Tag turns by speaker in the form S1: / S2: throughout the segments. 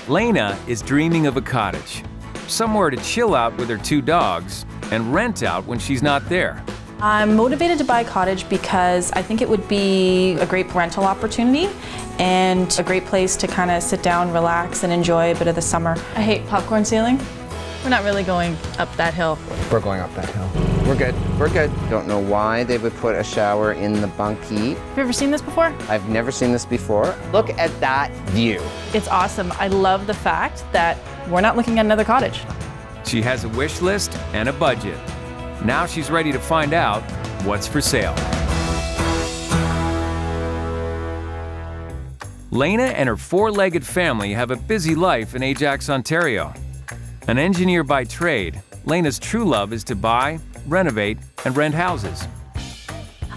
S1: Lana is dreaming of a cottage, somewhere to chill out with her 2 dogs and rent out when she's not there.
S2: I'm motivated to buy a cottage because I think it would be a great rental opportunity and a great place to kind of sit down, relax, and enjoy a bit of the summer. I hate popcorn ceiling. We're not really going up that hill.
S3: We're going up that hill. We're good. We're good. Don't know why they would put a shower in the bunkie.
S2: Have you ever seen this before?
S3: I've never seen this before. Look at that view.
S2: It's awesome. I love the fact that we're not looking at another cottage.
S1: She has a wish list and a budget. Now she's ready to find out what's for sale. Lana and her 4-legged family have a busy life in Ajax, Ontario. An engineer by trade, Lana's true love is to buy, renovate, and rent houses.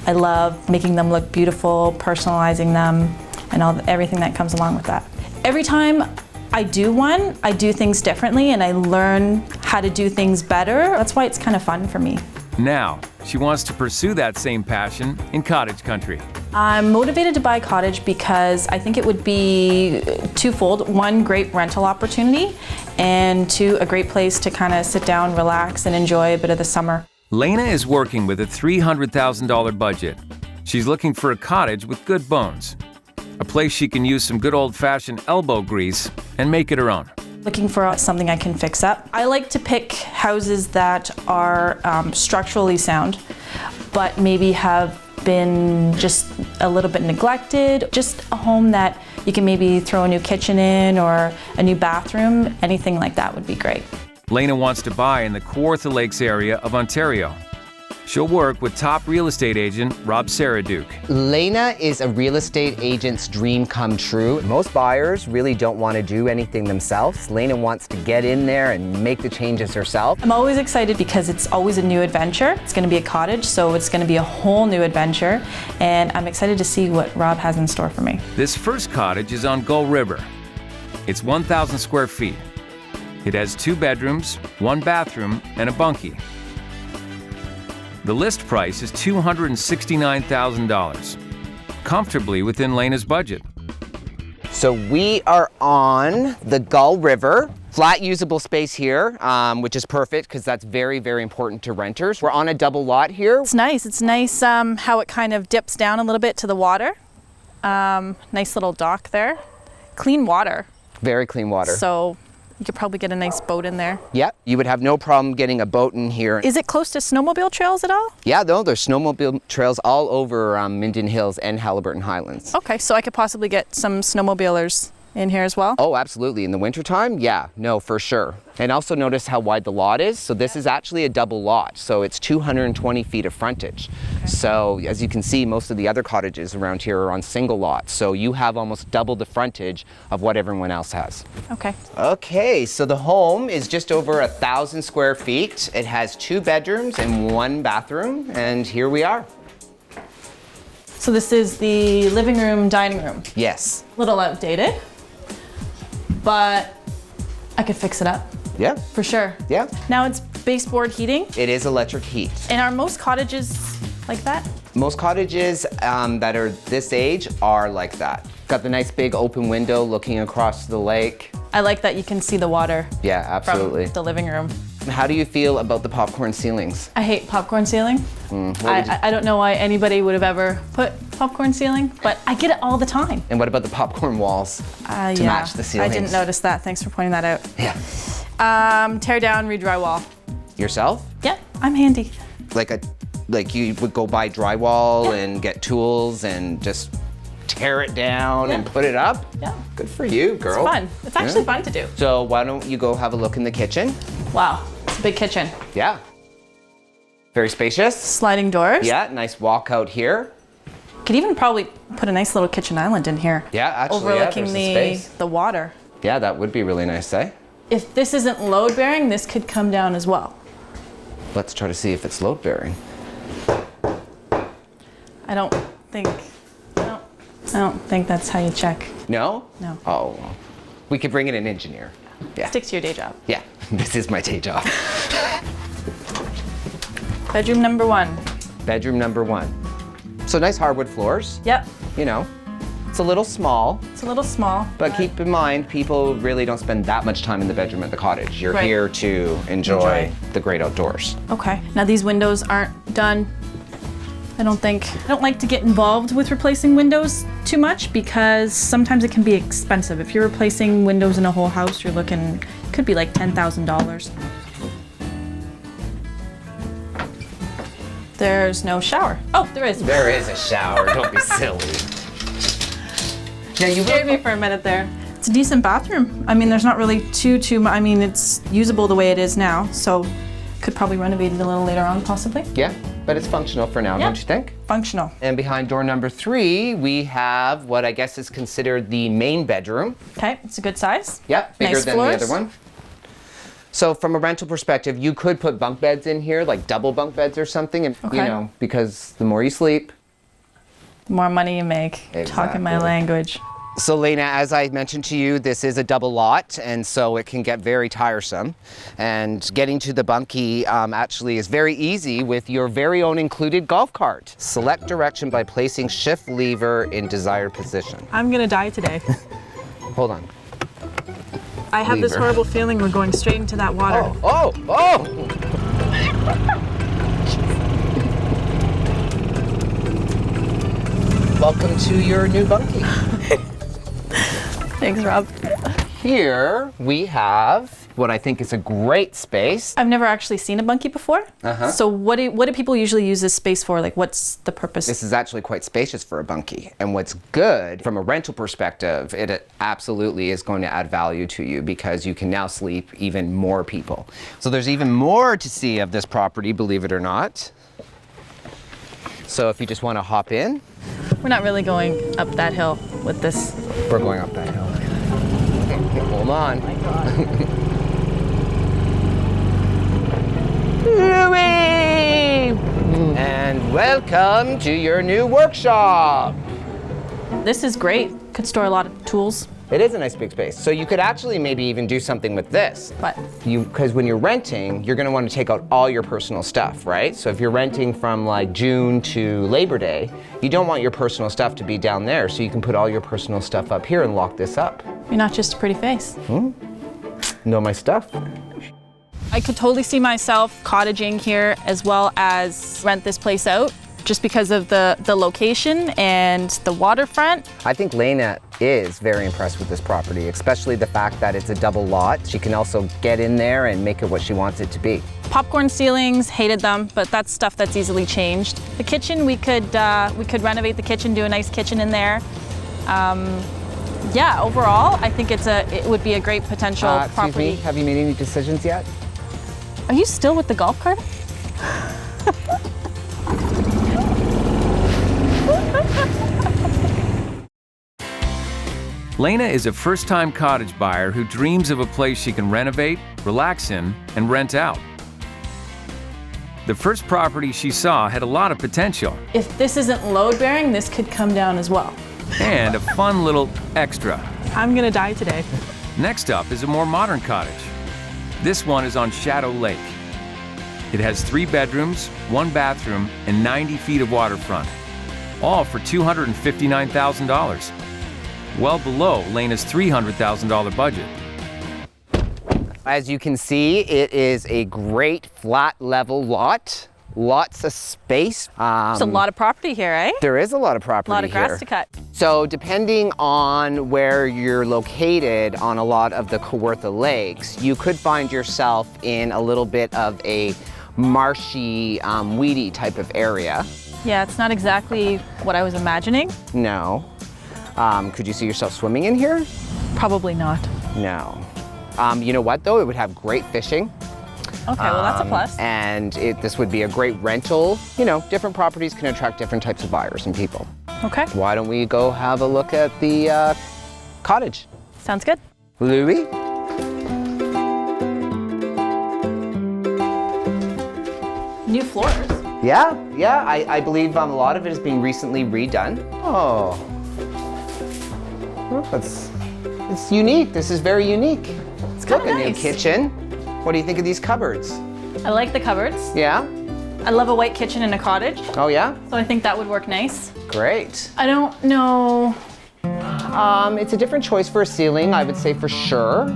S2: I love making them look beautiful, personalizing them, and everything that comes along with that. Every time I do one, I do things differently and I learn how to do things better. That's why it's kind of fun for me.
S1: Now, she wants to pursue that same passion in cottage country.
S2: I'm motivated to buy a cottage because I think it would be twofold. 1, great rental opportunity, and 2, a great place to kind of sit down, relax, and enjoy a bit of the summer.
S1: Lana is working with a $300,000 budget. She's looking for a cottage with good bones, a place she can use some good old-fashioned elbow grease and make it her own.
S2: Looking for something I can fix up. I like to pick houses that are structurally sound, but maybe have been just a little bit neglected. Just a home that you can maybe throw a new kitchen in or a new bathroom. Anything like that would be great.
S1: Lana wants to buy in the Kawartha Lakes area of Ontario. She'll work with top real estate agent Rob Saraduke.
S3: Lana is a real estate agent's dream come true. Most buyers really don't want to do anything themselves. Lana wants to get in there and make the changes herself.
S2: I'm always excited because it's always a new adventure. It's going to be a cottage, so it's going to be a whole new adventure, and I'm excited to see what Rob has in store for me.
S1: This first cottage is on Gull River. It's 1,000 square feet. It has 2 bedrooms, 1 bathroom, and a bunkie. The list price is $269,000, comfortably within Lana's budget.
S3: So we are on the Gull River. Flat usable space here, which is perfect because that's very, very important to renters. We're on a double lot here.
S2: It's nice. It's nice how it kind of dips down a little bit to the water. Nice little dock there. Clean water.
S3: Very clean water.
S2: So you could probably get a nice boat in there.
S3: Yeah, you would have no problem getting a boat in here.
S2: Is it close to snowmobile trails at all?
S3: Yeah, no, there's snowmobile trails all over Minden Hills and Haliburton Highlands.
S2: Okay, so I could possibly get some snowmobilers in here as well?
S3: Oh, absolutely. In the wintertime, yeah, no, for sure. And also notice how wide the lot is. So this is actually a double lot. So it's 220 feet of frontage. Okay. So as you can see, most of the other cottages around here are on single lots. So you have almost double the frontage of what everyone else has.
S2: Okay.
S3: Okay, so the home is just over 1,000 square feet. It has 2 bedrooms and 1 bathroom. And here we are.
S2: So this is the living room, dining room.
S3: Yes.
S2: A little outdated, but I could fix it up.
S3: Yeah.
S2: For sure.
S3: Yeah.
S2: Now it's baseboard heating.
S3: It is electric heat.
S2: And are most cottages like that?
S3: Most cottages that are this age are like that. Got the nice big open window looking across the lake.
S2: I like that you can see the water.
S3: Yeah, absolutely.
S2: From the living room.
S3: How do you feel about the popcorn ceilings?
S2: I hate popcorn ceiling. I don't know why anybody would have ever put popcorn ceiling, but I get it all the time.
S3: And what about the popcorn walls to match the ceilings?
S2: I didn't notice that. Thanks for pointing that out.
S3: Yeah.
S2: Tear down, re-drywall.
S3: Yourself?
S2: Yeah, I'm handy.
S3: Like you would go buy drywall and get tools and just tear it down and put it up?
S2: Yeah.
S3: Good for you, girl.
S2: It's fun. It's actually fun to do.
S3: So why don't you go have a look in the kitchen?
S2: Wow, it's a big kitchen.
S3: Yeah. Very spacious.
S2: Sliding doors.
S3: Yeah, nice walkout here.
S2: Could even probably put a nice little kitchen island in here.
S3: Yeah, actually,
S2: overlooking
S3: there's
S2: the water.
S3: Yeah, that would be really nice, eh?
S2: If this isn't load bearing, this could come down as well.
S3: Let's try to see if it's load bearing.
S2: I don't think that's how you check.
S3: No?
S2: No.
S3: Oh, well. We could bring in an engineer. Yeah.
S2: Stick to your day job.
S3: Yeah, this is my day job.
S2: Bedroom number 1.
S3: Bedroom number 1. So nice hardwood floors.
S2: Yep.
S3: You know, It's a little small,
S2: It's a little small.
S3: but keep in mind, people really don't spend that much time in the bedroom at the cottage. You're
S2: Right.
S3: here to enjoy the great outdoors.
S2: Okay. Now these windows aren't done. I don't like to get involved with replacing windows too much because sometimes it can be expensive. If you're replacing windows in a whole house, you're looking, could be like $10,000. There's no shower. Oh, there is.
S3: There is a shower, don't be silly. Yeah, you
S2: Scared me for a minute there. It's a decent bathroom. I mean, there's not really too much. I mean, it's usable the way it is now, so could probably renovate it a little later on, possibly.
S3: Yeah, but it's functional for now, don't you think?
S2: Functional.
S3: And behind door number 3, we have what I guess is considered the main bedroom.
S2: Okay, it's a good size.
S3: Yep, bigger
S2: Nice
S3: than
S2: floors.
S3: the other one. So from a rental perspective, you could put bunk beds in here, like double bunk beds or something, and you
S2: Okay.
S3: know, because the more you sleep.
S2: The more money you make. Talking my
S3: Exactly.
S2: language.
S3: So Lena, as I mentioned to you, this is a double lot, and so it can get very tiresome. And getting to the bunkie actually is very easy with your very own included golf cart. Select direction by placing shift lever in desired position.
S2: I'm gonna die today.
S3: Hold on.
S2: I have this
S3: Lever.
S2: horrible feeling we're going straight into that water.
S3: Oh! Welcome to your new bunkie.
S2: Thanks, Rob.
S3: Here we have what I think is a great space.
S2: I've never actually seen a bunkie before. So what do people usually use this space for? Like, what's the purpose?
S3: This is actually quite spacious for a bunkie. And what's good from a rental perspective, it absolutely is going to add value to you because you can now sleep even more people. So there's even more to see of this property, believe it or not. So if you just want to hop in.
S2: We're not really going up that hill with this.
S3: We're going up that hill. Hold on. Louie! And welcome to your new workshop.
S2: This is great. Could store a lot of tools.
S3: It is a nice big space. So you could actually maybe even do something with this.
S2: But
S3: Because when you're renting, you're gonna want to take out all your personal stuff, right? So if you're renting from like June to Labor Day, you don't want your personal stuff to be down there. So you can put all your personal stuff up here and lock this up.
S2: you're not just a pretty face.
S3: Know my stuff.
S2: I could totally see myself cottaging here as well as rent this place out just because of the location and the waterfront.
S3: I think Lena is very impressed with this property, especially the fact that it's a double lot. She can also get in there and make it what she wants it to be.
S2: Popcorn ceilings, hated them, but that's stuff that's easily changed. The kitchen, we could renovate the kitchen, do a nice kitchen in there. Yeah, overall, I think it would be a great potential
S3: Excuse
S2: property.
S3: me, have you made any decisions yet?
S2: Are you still with the golf cart?
S1: Lena is a first-time cottage buyer who dreams of a place she can renovate, relax in, and rent out. The first property she saw had a lot of potential
S2: If this isn't load bearing, this could come down as well.
S1: and a fun little extra.
S2: I'm gonna die today.
S1: Next up is a more modern cottage. This one is on Shadow Lake. It has 3 bedrooms, 1 bathroom, and 90 feet of waterfront, all for $259,000. Well below Lena's $300,000 budget.
S3: As you can see, it is a great flat level lot. Lots of space.
S2: There's a lot of property here, eh?
S3: There is a lot of
S2: A
S3: property
S2: lot of grass
S3: here.
S2: to cut.
S3: So depending on where you're located on a lot of the Kawartha Lakes, you could find yourself in a little bit of a marshy, weedy type of area.
S2: Yeah, it's not exactly what I was imagining.
S3: No. Could you see yourself swimming in here?
S2: Probably not.
S3: No. You know what though? It would have great fishing.
S2: Okay, well that's a plus.
S3: And this would be a great rental. You know, different properties can attract different types of buyers and people.
S2: Okay,
S3: Why don't we go have a look at the cottage?
S2: sounds good.
S3: Louis?
S2: New floors.
S3: Yeah, I believe a lot of it is being recently redone. Oh. Well, it's unique. This is very unique.
S2: It's
S3: Look,
S2: kind of
S3: a new
S2: nice.
S3: kitchen. What do you think of these cupboards?
S2: I like the cupboards.
S3: Yeah?
S2: I love a white kitchen in a cottage,
S3: Oh yeah?
S2: so I think that would work nice.
S3: Great.
S2: I don't know
S3: It's a different choice for a ceiling, I would say for sure.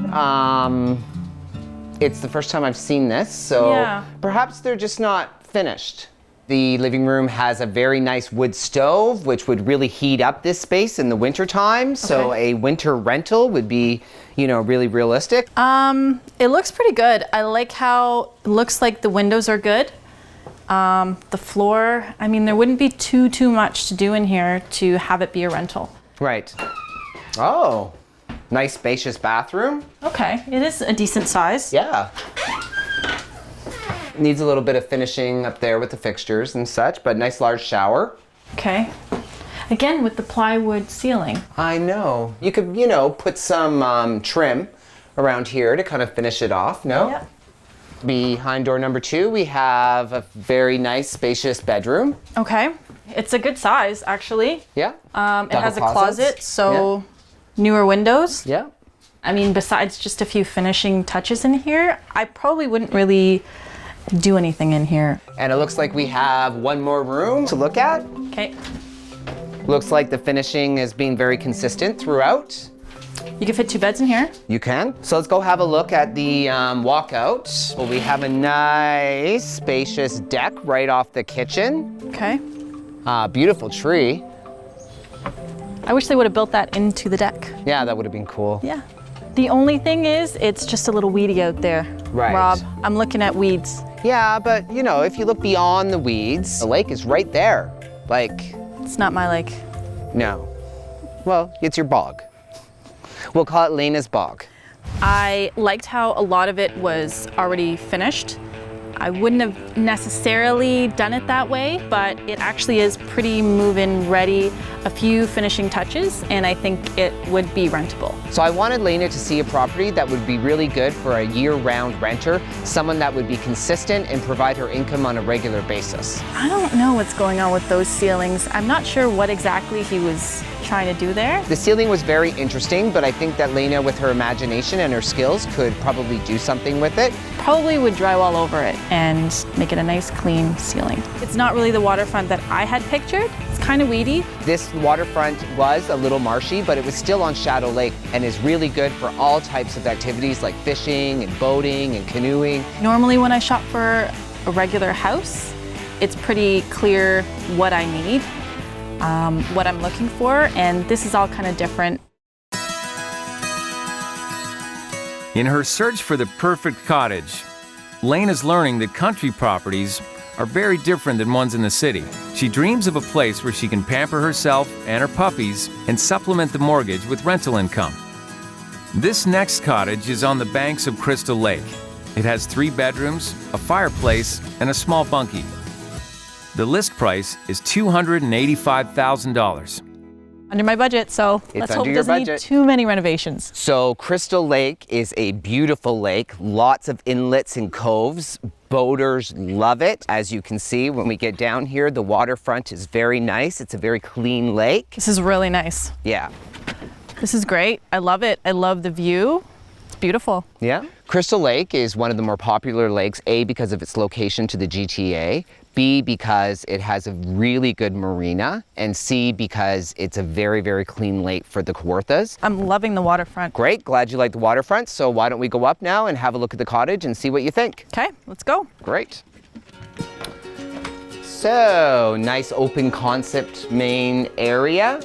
S3: It's the first time I've seen this, so perhaps they're just not finished. The living room has a very nice wood stove, which would really heat up this space in the winter time. So a winter rental would be, you know, really realistic.
S2: It looks pretty good. I like how it looks like the windows are good. The floor, I mean, there wouldn't be too much to do in here to have it be a rental.
S3: Right. Oh, nice spacious bathroom.
S2: Okay, it is a decent size.
S3: Yeah. Needs a little bit of finishing up there with the fixtures and such, but nice large shower.
S2: Okay. Again, with the plywood ceiling.
S3: I know. You could, you know, put some trim around here to kind of finish it off, no?
S2: Yeah.
S3: Behind door number 2, we have a very nice spacious bedroom.
S2: Okay. It's a good size, actually.
S3: Yeah.
S2: It has a closet, so newer windows.
S3: Yeah.
S2: I mean, besides just a few finishing touches in here, I probably wouldn't really do anything in here.
S3: And it looks like we have one more room to look at.
S2: Okay.
S3: Looks like the finishing is being very consistent throughout.
S2: You can fit 2 beds in here.
S3: You can. So let's go have a look at the walkout. Well, we have a nice spacious deck right off the kitchen.
S2: Okay.
S3: Beautiful tree.
S2: I wish they would have built that into the deck.
S3: Yeah, that would have been cool.
S2: Yeah. The only thing is, it's just a little weedy out there.
S3: Right.
S2: Rob, I'm looking at weeds.
S3: Yeah, but you know, if you look beyond the weeds, the lake is right there. Like,
S2: It's not my lake.
S3: no. Well, it's your bog. We'll call it Lana's bog.
S2: I liked how a lot of it was already finished. I wouldn't have necessarily done it that way, but it actually is pretty move-in ready. A few finishing touches, and I think it would be rentable.
S3: So I wanted Lana to see a property that would be really good for a year-round renter, someone that would be consistent and provide her income on a regular basis.
S2: I don't know what's going on with those ceilings. I'm not sure what exactly he was trying to do there.
S3: The ceiling was very interesting, but I think that Lana, with her imagination and her skills, could probably do something with it.
S2: Probably would drywall over it and make it a nice clean ceiling. It's not really the waterfront that I had pictured. It's kind of weedy.
S3: This waterfront was a little marshy, but it was still on Shadow Lake and is really good for all types of activities like fishing and boating and canoeing.
S2: Normally when I shop for a regular house, it's pretty clear what I need, what I'm looking for, and this is all kind of different.
S1: In her search for the perfect cottage, Lane is learning that country properties are very different than ones in the city. She dreams of a place where she can pamper herself and her puppies and supplement the mortgage with rental income. This next cottage is on the banks of Crystal Lake. It has 3 bedrooms, a fireplace, and a small bunkie. The list price is $285,000.
S2: Under my budget, so let's hope it doesn't need too many renovations.
S3: So Crystal Lake is a beautiful lake, lots of inlets and coves. Boaters love it. As you can see, when we get down here, the waterfront is very nice. It's a very clean lake.
S2: This is really nice.
S3: Yeah.
S2: This is great. I love it. I love the view. It's beautiful.
S3: Yeah. Crystal Lake is one of the more popular lakes, A, because of its location to the GTA, B, because it has a really good marina, and C, because it's a very, very clean lake for the Kawarthas.
S2: I'm loving the waterfront.
S3: Great, glad you like the waterfront. So why don't we go up now and have a look at the cottage and see what you think?
S2: Okay, let's go.
S3: Great. So, nice open concept main area.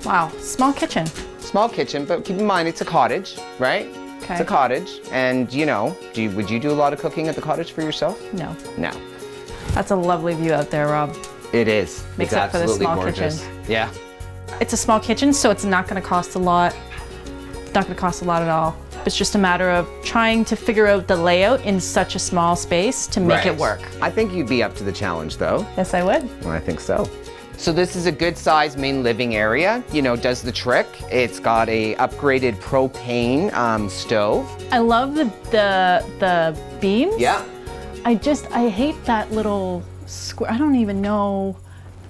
S2: Wow, small kitchen.
S3: Small kitchen, but keep in mind it's a cottage, right?
S2: Okay.
S3: It's a cottage, and you know, would you do a lot of cooking at the cottage for yourself?
S2: No.
S3: No.
S2: That's a lovely view out there, Rob.
S3: It is.
S2: Makes
S3: it's
S2: up for the
S3: absolutely
S2: small
S3: gorgeous.
S2: kitchen.
S3: Yeah.
S2: It's a small kitchen, so it's not going to cost a lot. It's not going to cost a lot at all. It's just a matter of trying to figure out the layout in such a small space to make it work.
S3: I think you'd be up to the challenge, though.
S2: Yes, I would.
S3: Well, I think so. So this is a good size main living area, you know, does the trick. It's got a upgraded propane stove.
S2: I love the beams.
S3: Yeah.
S2: I hate that little square. I don't even know,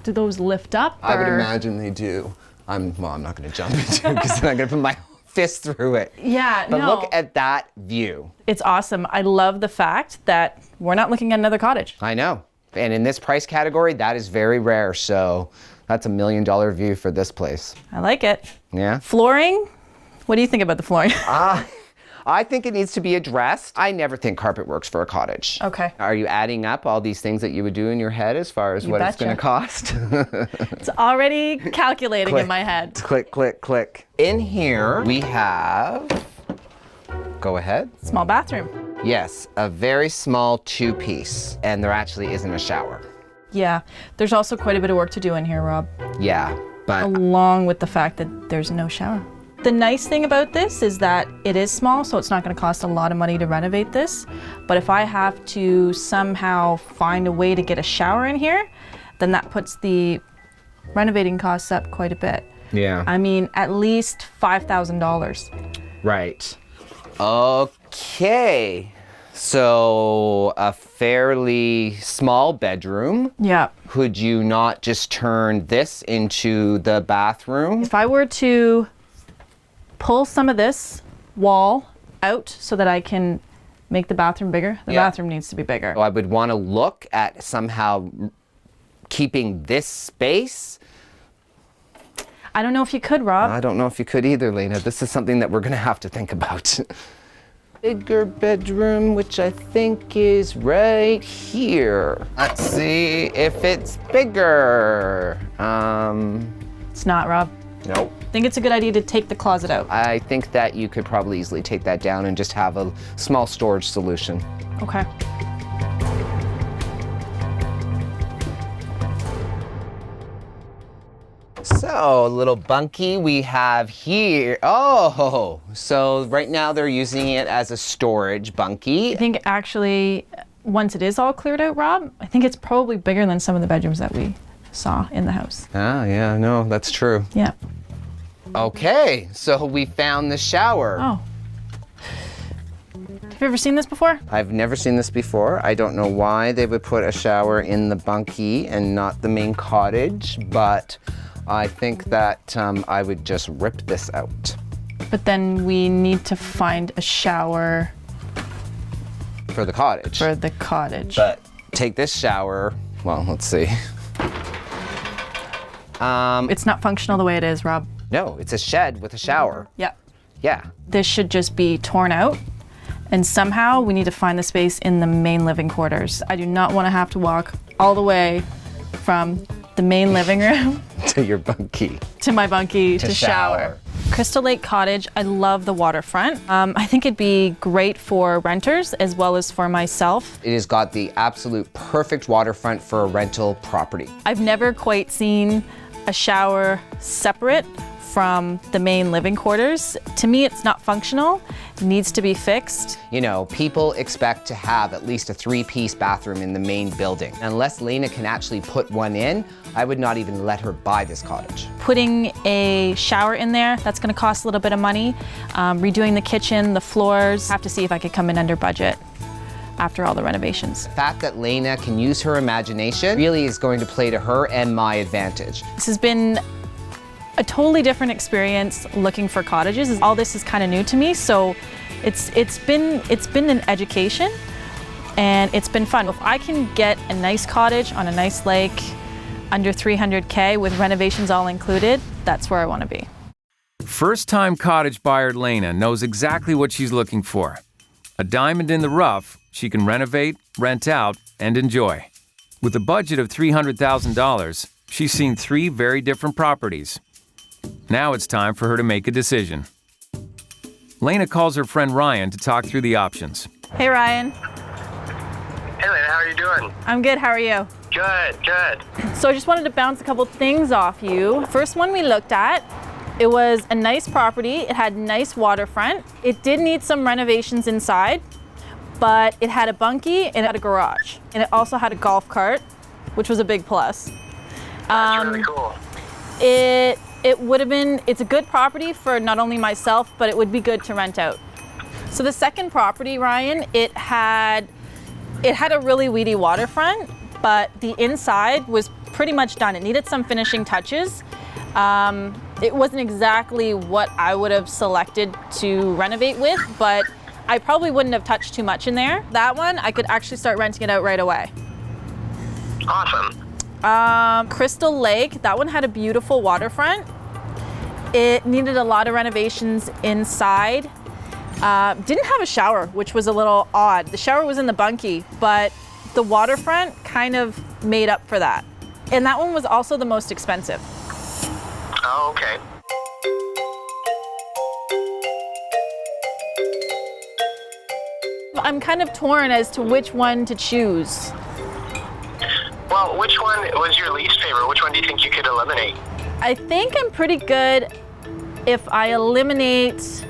S2: do those lift up?
S3: I would imagine they do. I'm not going to jump into it because then I'm going to put my fist through it.
S2: Yeah,
S3: But look at that view.
S2: It's awesome. I love the fact that we're not looking at another cottage.
S3: I know. And in this price category, that is very rare. So That's $1 million view for this place.
S2: I like it.
S3: Yeah?
S2: Flooring? What do you think about the flooring?
S3: I think it needs to be addressed. I never think carpet works for a cottage.
S2: Okay.
S3: Are you adding up all these things that you would do in your head as far as what it's going to cost?
S2: It's already calculating in my head.
S3: Click, click, click. In here we have, go ahead.
S2: Small bathroom.
S3: Yes, a very small 2-piece, and there actually isn't a shower.
S2: Yeah, there's also quite a bit of work to do in here, Rob.
S3: Yeah, but
S2: Along with the fact that there's no shower. The nice thing about this is that it is small, so it's not going to cost a lot of money to renovate this. But if I have to somehow find a way to get a shower in here, then that puts the renovating costs up quite a bit.
S3: yeah.
S2: I mean, at least $5,000.
S3: Right. Okay. So a fairly small bedroom.
S2: Yeah.
S3: Could you not just turn this into the bathroom?
S2: If I were to pull some of this wall out so that I can make the bathroom bigger, the bathroom needs to be bigger.
S3: I would want to look at somehow keeping this space.
S2: I don't know if you could, Rob.
S3: I don't know if you could either, Lena. This is something that we're going to have to think about. Bigger bedroom, which I think is right here. Let's see if it's bigger.
S2: It's not, Rob.
S3: Nope.
S2: I think it's a good idea to take the closet out.
S3: I think that you could probably easily take that down and just have a small storage solution.
S2: Okay.
S3: So, a little bunkie we have here. Oh, so right now they're using it as a storage bunkie.
S2: I think actually, once it is all cleared out, Rob, I think it's probably bigger than some of the bedrooms that we saw in the house.
S3: Ah, yeah, no, that's true.
S2: Yeah.
S3: Okay, so we found the shower.
S2: Oh. Have you ever seen this before?
S3: I've never seen this before. I don't know why they would put a shower in the bunkie and not the main cottage, but I think that I would just rip this out.
S2: But then we need to find a shower
S3: For the cottage.
S2: for the cottage.
S3: But take this shower, well, let's see.
S2: It's not functional the way it is, Rob.
S3: No, it's a shed with a shower.
S2: Yeah.
S3: Yeah.
S2: This should just be torn out, and somehow we need to find the space in the main living quarters. I do not want to have to walk all the way from the main living room
S3: To your bunkie.
S2: to my bunkie to shower.
S3: shower.
S2: Crystal Lake Cottage, I love the waterfront. I think it'd be great for renters as well as for myself.
S3: It has got the absolute perfect waterfront for a rental property.
S2: I've never quite seen a shower separate from the main living quarters. To me, it's not functional. It needs to be fixed.
S3: You know, people expect to have at least a 3-piece bathroom in the main building. Unless Lena can actually put one in, I would not even let her buy this cottage.
S2: Putting a shower in there, that's gonna cost a little bit of money. Redoing the kitchen, the floors, have to see if I could come in under budget after all the renovations.
S3: The fact that Lena can use her imagination really is going to play to her and my advantage.
S2: This has been a totally different experience looking for cottages. All this is kind of new to me, so it's been an education and it's been fun. If I can get a nice cottage on a nice lake under $300K with renovations all included, that's where I want to be.
S1: First-time cottage buyer Lena knows exactly what she's looking for. A diamond in the rough she can renovate, rent out, and enjoy. With a budget of $300,000, she's seen 3 very different properties. Now it's time for her to make a decision. Lena calls her friend Ryan to talk through the options.
S2: Hey Ryan.
S4: Hey Lena, how are you doing?
S2: I'm good, how are you?
S4: Good, good.
S2: So I just wanted to bounce a couple things off you. First one we looked at, it was a nice property. It had nice waterfront. It did need some renovations inside, but it had a bunkie and it had a garage. And it also had a golf cart, which was a big plus.
S4: That's really cool.
S2: It would have been, it's a good property for not only myself, but it would be good to rent out. So the second property, Ryan, it had a really weedy waterfront, but the inside was pretty much done. It needed some finishing touches. It wasn't exactly what I would have selected to renovate with, but I probably wouldn't have touched too much in there. That one, I could actually start renting it out right away.
S4: Awesome.
S2: Crystal Lake, that one had a beautiful waterfront. It needed a lot of renovations inside. Didn't have a shower, which was a little odd. The shower was in the bunkie, but the waterfront kind of made up for that. And that one was also the most expensive.
S4: Oh, okay.
S2: I'm kind of torn as to which one to choose.
S4: Well, which one was your least favorite? Which one do you think you could eliminate?
S2: I think I'm pretty good if I eliminate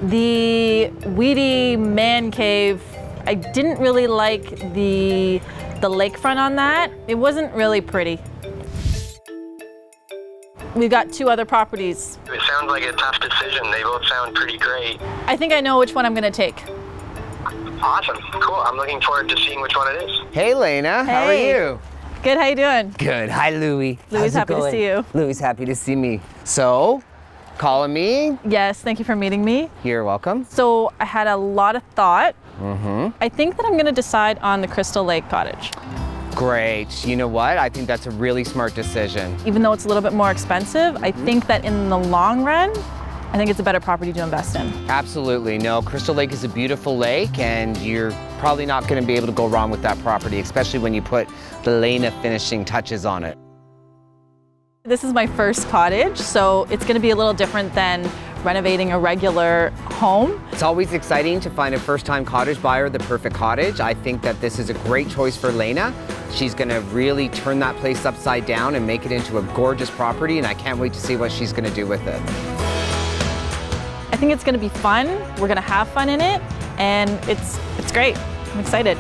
S2: the weedy man cave. I didn't really like the lakefront on that. It wasn't really pretty. We've got 2 other properties.
S4: It sounds like a tough decision. They both sound pretty great.
S2: I think I know which one I'm gonna take.
S4: Awesome. Cool. I'm looking forward to seeing which one it is.
S3: Hey, Lana, how are
S2: Hey.
S3: you?
S2: Good, how you doing?
S3: Good. Hi, Louie.
S2: Louie's
S3: How's it
S2: happy to
S3: going?
S2: see you.
S3: Louie's happy to see me. So, calling me?
S2: Yes, thank you for meeting me.
S3: You're welcome.
S2: So I had a lot of thought. I think that I'm gonna decide on the Crystal Lake cottage.
S3: Great. You know what? I think that's a really smart decision.
S2: Even though it's a little bit more expensive, I think that in the long run, I think it's a better property to invest in.
S3: Absolutely. No, Crystal Lake is a beautiful lake, and you're probably not going to be able to go wrong with that property, especially when you put the Lana finishing touches on it.
S2: This is my first cottage, so it's gonna be a little different than renovating a regular home.
S3: It's always exciting to find a first-time cottage buyer the perfect cottage. I think that this is a great choice for Lana. She's going to really turn that place upside down and make it into a gorgeous property, and I can't wait to see what she's going to do with it.
S2: I think it's gonna be fun. We're gonna have fun in it, and it's great. I'm excited.